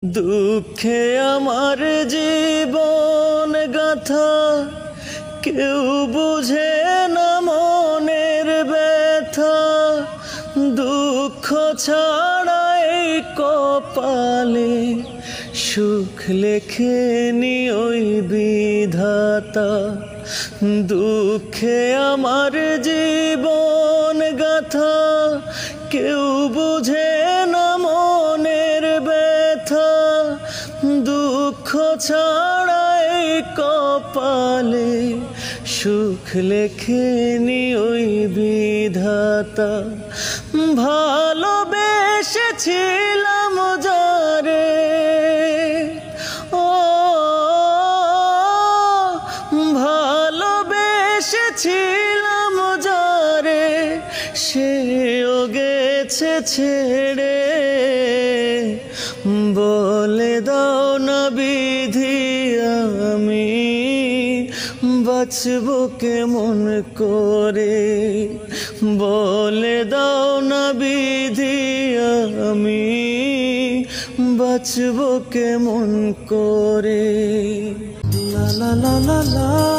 দুঃখে আমার জীবন গাথা কেউ বুঝে না মনের ব্যথা। দুঃখ ছাড়াই কপালে সুখ লেখেনি ওই বিধাতা। দুঃখে আমার জীবন গাথা কেউ বুঝে না মনের ব্যথা। দুঃখ ছাড়াই কপালে সুখ লেখেনি ওই বিধাতা। ভালোবেসেছিলাম যারে ভালোবেসেছিলাম যারে সেও গেছে ছেড়ে। বলে দাও না বিধি আমি বাঁচবো কেমন করে। বলে দাও না বিধি আমি বাঁচবো কেমন করে। লা লা লা লা লা।